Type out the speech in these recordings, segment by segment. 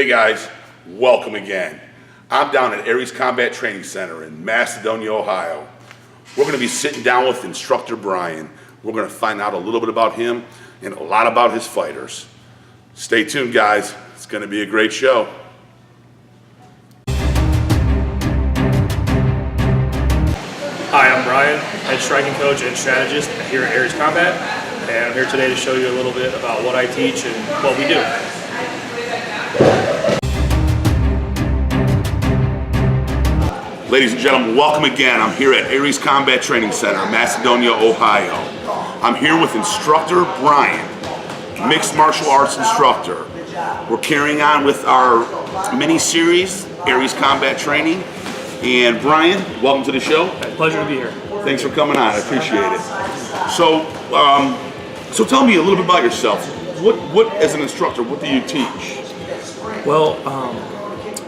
guys, welcome again. I'm down at Aries Combat Training Center in Macedonia, Ohio. We're going to be sitting down with Instructor Bryan. We're going to find out a little bit about him and a lot about his fighters. Stay tuned, guys. It's going to be a great show. Hi, I'm Brian, head striking coach and strategist here at Aries Combat, and I'm here today to show you a little bit about what I teach and what we do. Ladies and gentlemen, welcome again. I'm here at Aries Combat Training Center, Macedonia, Ohio. I'm here with Instructor Bryan, mixed martial arts instructor. We're carrying on with our mini-series, Aries Combat Training. And Bryan, welcome to the show. Pleasure to be here. Thanks for coming on. I appreciate it. So, so tell me a little bit about yourself. What as an instructor, what do you teach? Well,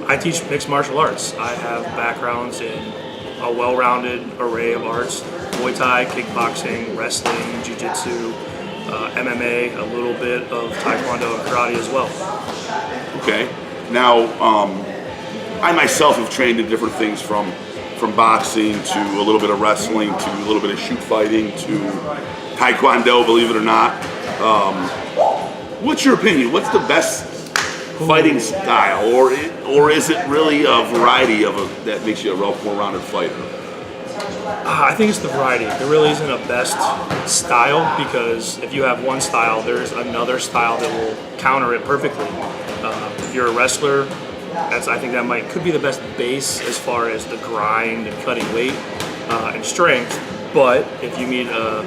I teach mixed martial arts. I have backgrounds in a well-rounded array of arts: Muay Thai, kickboxing, wrestling, jiu-jitsu, MMA, a little bit of Taekwondo and karate as well. Okay. Now, I myself have trained in different things from boxing to a little bit of wrestling to a little bit of shoot fighting to Taekwondo, believe it or not. What's your opinion? What's the best fighting style, or is it really a variety of that makes you a more rounded fighter? I think it's the variety. There really isn't a best style, because if you have one style, there's another style that will counter it perfectly. If you're a wrestler, I think that could be the best base as far as the grind and cutting weight and strength. But if you meet a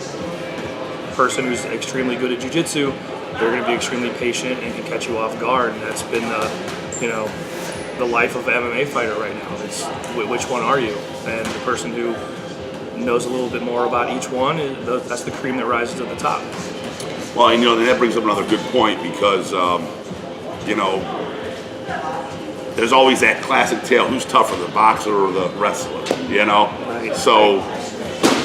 person who's extremely good at jiu-jitsu, they're going to be extremely patient and can catch you off guard. And that's been the life of an MMA fighter right now. It's which one are you? And the person who knows a little bit more about each one, that's the cream that rises to the top. Well, that brings up another good point, because there's always that classic tale: who's tougher, the boxer or the wrestler? Right. So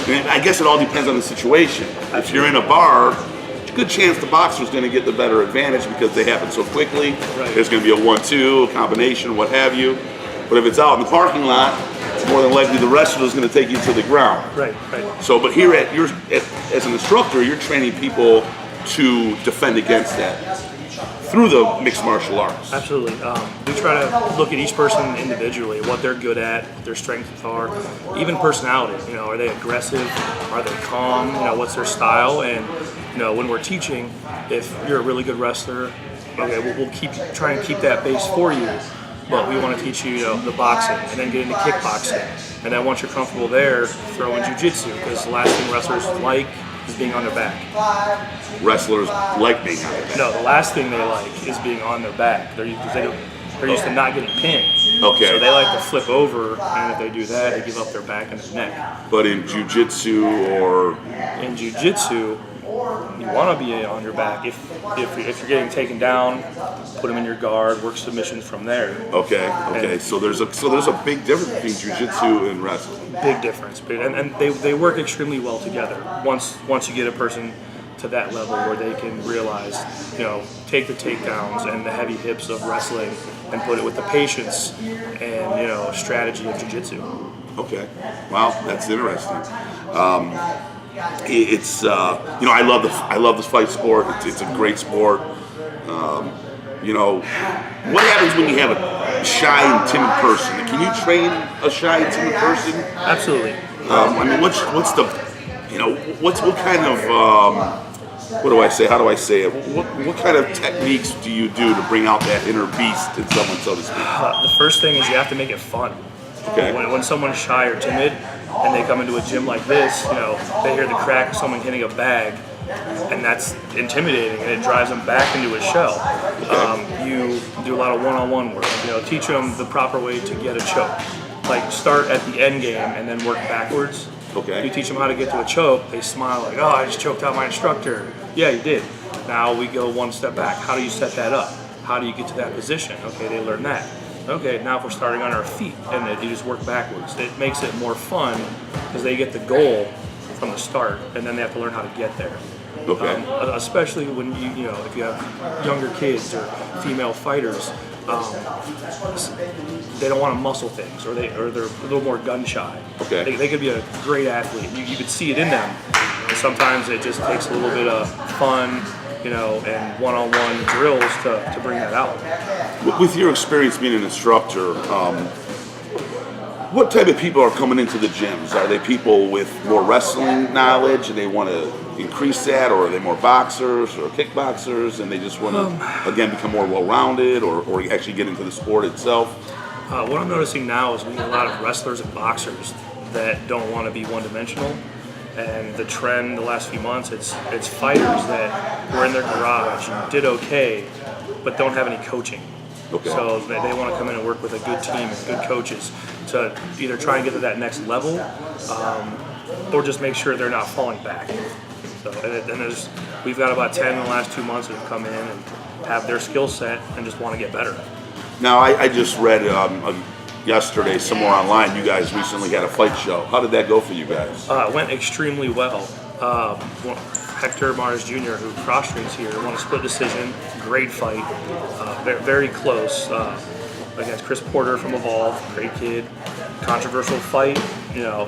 I guess it all depends on the situation. If you're in a bar, it's a good chance the boxer's going to get the better advantage because they happen so quickly. Right. There's going to be a 1-2, a combination, what have you. But if it's out in the parking lot, more than likely the wrestler is going to take you to the ground. Right. So, but here as an instructor, you're training people to defend against that through the mixed martial arts. Absolutely. We try to look at each person individually, what they're good at, what their strengths are, even personality. Are they aggressive? Are they calm? What's their style? And when we're teaching, if you're a really good wrestler, okay, we'll try and keep that base for you. But we want to teach you, the boxing, and then get into kickboxing. And then once you're comfortable there, throw in jiu-jitsu, because the last thing wrestlers like is being on their back. Wrestlers like being on their back. No, the last thing they like is being on their back. They're used to not getting pinned. Okay. So they like to flip over, and if they do that, they give up their back and their neck. But in jiu-jitsu In jiu-jitsu, you want to be on your back. If you're getting taken down, put them in your guard, work submissions from there. Okay. So there's a big difference between jiu-jitsu and wrestling. Big difference, and they work extremely well together. Once you get a person to that level where they can realize, take the takedowns and the heavy hips of wrestling and put it with the patience and strategy of jiu-jitsu. Okay. Well, that's interesting. It's I love this fight sport. It's a great sport. What happens when you have a shy and timid person? Can you train a shy and timid person? Absolutely. What's the what kind of what do I say? How do I say it? What kind of techniques do you do to bring out that inner beast in someone, so to speak? The first thing is you have to make it fun. Okay. When someone's shy or timid and they come into a gym like this, they hear the crack of someone hitting a bag, and that's intimidating, and it drives them back into a shell. Okay. You do a lot of one-on-one work. Teach them the proper way to get a choke. Like, start at the end game and then work backwards. Okay. You teach them how to get to a choke, they smile like, "Oh, I just choked out my instructor." Yeah, you did. Now we go one step back. How do you set that up? How do you get to that position? Okay, they learn that. Okay, now if we're starting on our feet, and then you just work backwards. It makes it more fun because they get the goal from the start, and then they have to learn how to get there. Okay. Especially when if you have younger kids or female fighters, they don't want to muscle things, or they're a little more gun shy. Okay. They could be a great athlete. You could see it in them. And sometimes it just takes a little bit of fun, and one-on-one drills to bring that out. With your experience being an instructor, what type of people are coming into the gyms? Are they people with more wrestling knowledge and they want to increase that, or are they more boxers or kickboxers and they just want to, again, become more well-rounded or actually get into the sport itself? What I'm noticing now is we get a lot of wrestlers and boxers that don't want to be one-dimensional. And the trend the last few months, it's fighters that were in their garage and did okay, but don't have any coaching. Okay. So they want to come in and work with a good team and good coaches to either try and get to that next level, or just make sure they're not falling back. So we've got about 10 in the last 2 months that have come in and have their skill set and just want to get better. Now, I just read yesterday somewhere online you guys recently had a fight show. How did that go for you guys? It went extremely well. Hector Mars Jr., who cross-trains here, won a split decision. Great fight. Very close against Chris Porter from Evolve. Great kid. Controversial fight.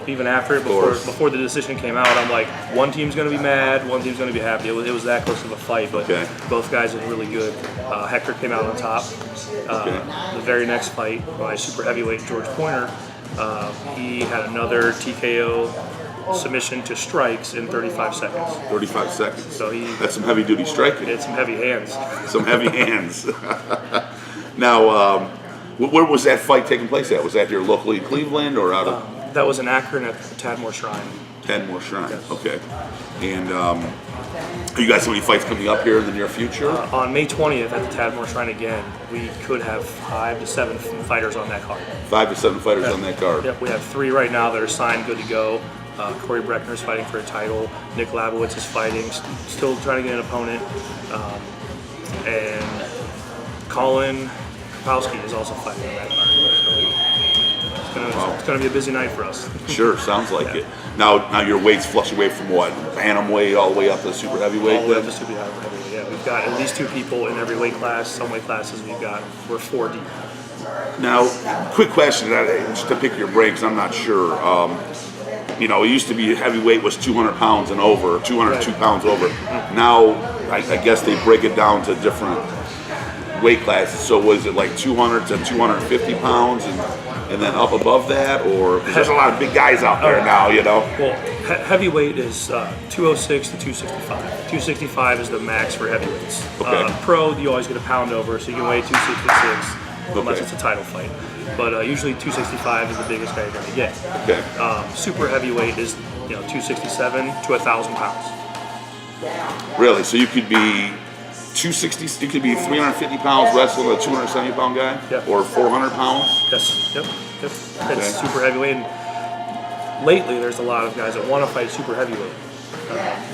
Even after it, before the decision came out, I'm like, one team's going to be mad, one team's going to be happy. It was that close of a fight, but both guys did really good. Hector came out on top. The very next fight, by super heavyweight George Pointer, he had another TKO submission to strikes in 35 seconds. 35 seconds. So that's some heavy duty striking. He had some heavy hands. Some heavy hands. Now, where was that fight taking place at? Was that here locally in Cleveland or out of? That was in Akron at the Tadmore Shrine. Tadmore Shrine. Yes. Okay. And you guys have any fights coming up here in the near future? On May 20th at the Tadmore Shrine again, we could have 5 to 7 fighters on that card. 5 to 7 fighters on that card. Yep, we have 3 right now that are signed, good to go. Corey Breckner is fighting for a title. Nick Labowitz is fighting, still trying to get an opponent. And Colin Kapowski is also fighting on that card. It's going to be a busy night for us. Sure, sounds like it. Now your weights fluctuate from what? Bantamweight all the way up to super heavyweight? All the way up to super heavyweight, yeah. We've got at least 2 people in every weight class. Some weight classes we're 4 deep. Now, quick question, just to pick your brain, because I'm not sure. It used to be heavyweight was 200 pounds and over, 202 pounds over. Now, I guess they break it down to different weight classes. So was it like 200 to 250 pounds and then up above that? Or, because there's a lot of big guys out there now, Well, heavyweight is 206 to 265. 265 is the max for heavyweights. Okay. Pro, you always get a pound over, so you can weigh 266 unless it's a title fight. But usually 265 is the biggest guy you're going to get. Okay. Super heavyweight is 267 to 1,000 pounds. Really? So you could be 260. You could be 350 pounds wrestling a 270 pound guy, or 400 pounds. Yes. Yep. It's super heavyweight. And lately, there's a lot of guys that want to fight super heavyweight.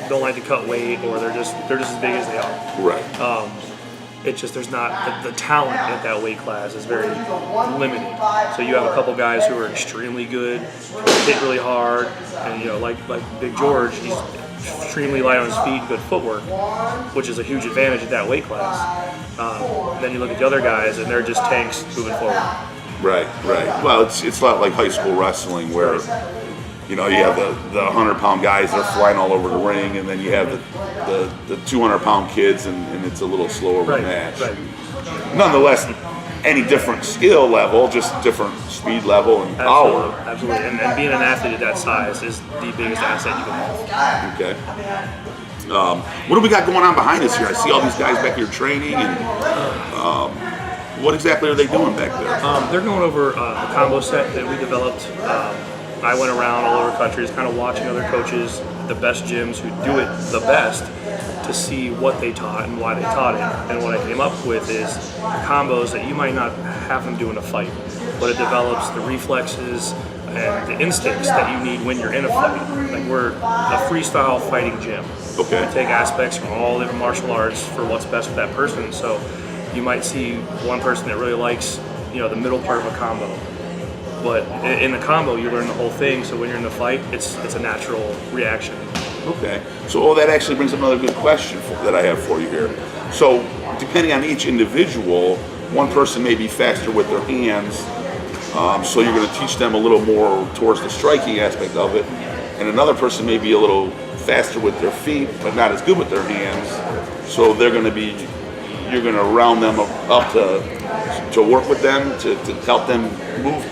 Don't like to cut weight, or they're just as big as they are. Right. It's just there's not the talent at that weight class is very limited. So you have a couple guys who are extremely good, hit really hard, and like Big George, he's extremely light on his feet, good footwork, which is a huge advantage at that weight class. Then you look at the other guys, and they're just tanks moving forward. Right. Well, it's not like high school wrestling where you have the 100-pound guys that are flying all over the ring, and then you have the 200-pound kids, and it's a little slower of a match. Right. Nonetheless, any different skill level, just different speed level and power. Absolutely. And being an athlete at that size is the biggest asset you can have. Okay. What do we got going on behind us here? I see all these guys back here training, and what exactly are they doing back there? They're going over a combo set that we developed. I went around all over the country just kind of watching other coaches, the best gyms who do it the best, to see what they taught and why they taught it. And what I came up with is combos that you might not have them do in a fight, but it develops the reflexes and the instincts that you need when you're in a fight. Like, we're a freestyle fighting gym. Okay. We take aspects from all different martial arts for what's best for that person. So you might see one person that really likes, the middle part of a combo. But in the combo, you learn the whole thing. So when you're in the fight, it's a natural reaction. Okay. So, that actually brings up another good question that I have for you here. So, depending on each individual, one person may be faster with their hands, so you're going to teach them a little more towards the striking aspect of it, and another person may be a little faster with their feet, but not as good with their hands, so you're going to round them up to work with them, to help them move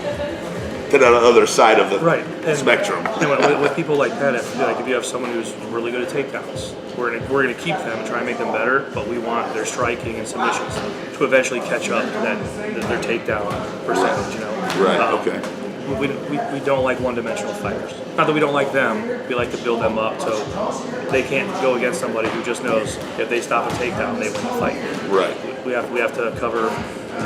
to the other side of the spectrum. And with people like that, if you have someone who's really good at takedowns, we're gonna keep them and try and make them better, but we want their striking and submissions to eventually catch up to their takedown percentage. You know. Right. Okay. We don't like one-dimensional fighters. Not that we don't like them. We like to build them up so they can't go against somebody who just knows if they stop a takedown, they win the fight. Right. We have to cover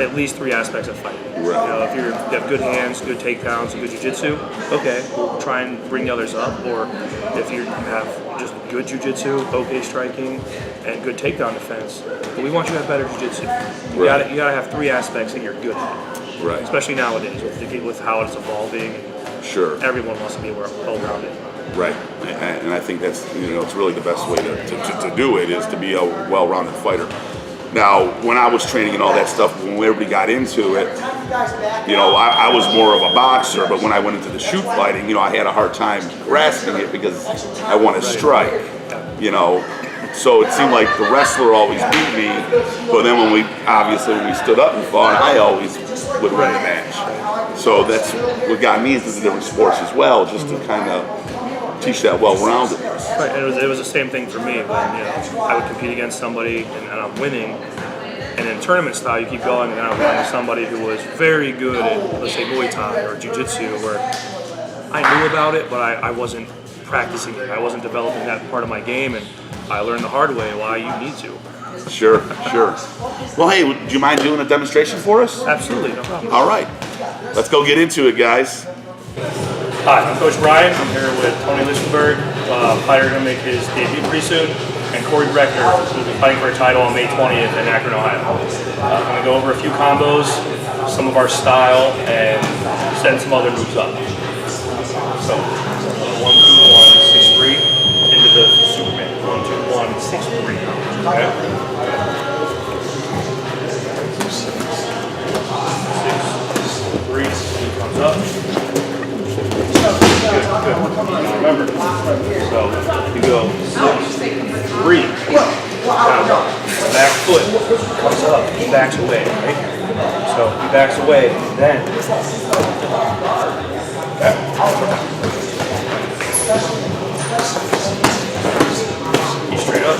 at least 3 aspects of fighting. Right. You know, if you have good hands, good takedowns, and good jiu-jitsu, okay, we'll try and bring the others up. Or if you have just good jiu-jitsu, okay striking, and good takedown defense, but we want you to have better jiu-jitsu. You gotta have 3 aspects that you're good at. Right. Especially nowadays with how it's evolving. Sure. Everyone wants to be well-rounded. Right, and I think that's, it's really the best way to do it, is to be a well-rounded fighter. Now, when I was training and all that stuff, when everybody got into it, I was more of a boxer, but when I went into the shoot fighting, I had a hard time grasping it because I want to strike, So it seemed like the wrestler always beat me, but then when we stood up and fought, I always would win the match. So that's what got me into the different sports as well, just to kind of teach that well-roundedness. Right, and it was the same thing for me when I would compete against somebody and I'm winning, and in tournament style you keep going, and then I would run into somebody who was very good at, let's say, Muay Thai or Jiu-Jitsu, where I knew about it, but I wasn't practicing it. I wasn't developing that part of my game, and I learned the hard way why you need to. Sure. Well, hey, do you mind doing a demonstration for us? Absolutely, no problem. All right, let's go get into it, guys. Hi, I'm Coach Bryan. I'm here with Tony Lichtenberg, fighter going to make his debut pretty soon, and Corey Breckner, who will be fighting for a title on May 20th in Akron, Ohio. I'm going to go over a few combos, some of our style, and set some other moves up. So, 1, 2, 1, 6, 3, into the Superman. 1, 2, 1, 6, 3. Okay? 6, 3, he comes up. Good. Remember, so you go 6, 3, now back foot comes up, he backs away, right? So he backs away, then he's straight up.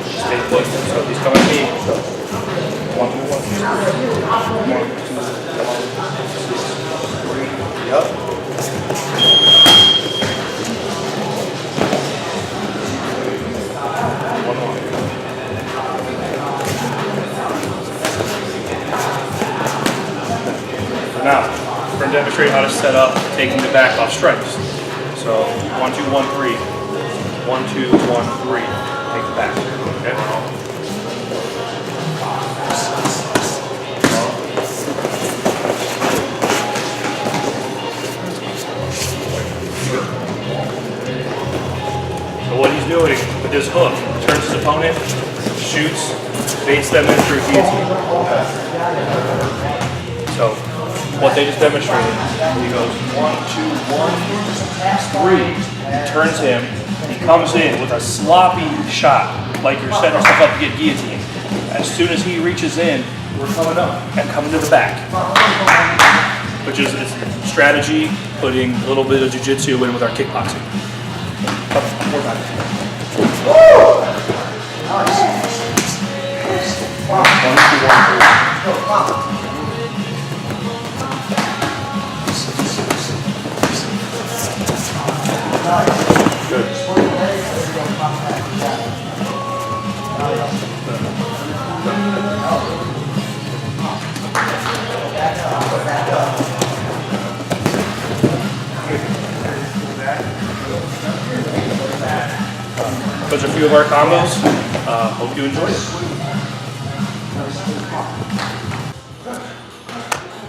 Stay put. So he's coming at me. 1, 2, 1, 1, 2, 3. Yep. One more. Now, we're going to demonstrate how to set up taking the back off strikes. So 1, 2, 1, 3. 1, 2, 1, 3. Take the back. Okay. So what he's doing with this hook, turns his opponent, shoots, baits them in through guillotine. So what they just demonstrated, he goes 1, 2, 1, 3, turns him, he comes in with a sloppy shot, like you're setting yourself up to get guillotined. As soon as he reaches in, we're coming up and coming to the back. Which is it's strategy, putting a little bit of jiu-jitsu in with our kickboxing. More time. Good. Those are a few of our combos. Hope you enjoy it.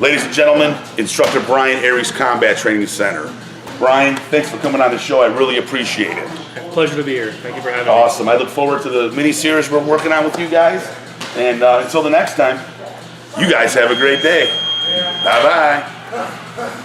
Ladies and gentlemen, Instructor Bryan, Aries Combat Training Center. Bryan, thanks for coming on the show. I really appreciate it. Pleasure to be here. Thank you for having me. Awesome. I look forward to the mini-series we're working on with you guys. And until the next time, you guys have a great day. Bye-bye.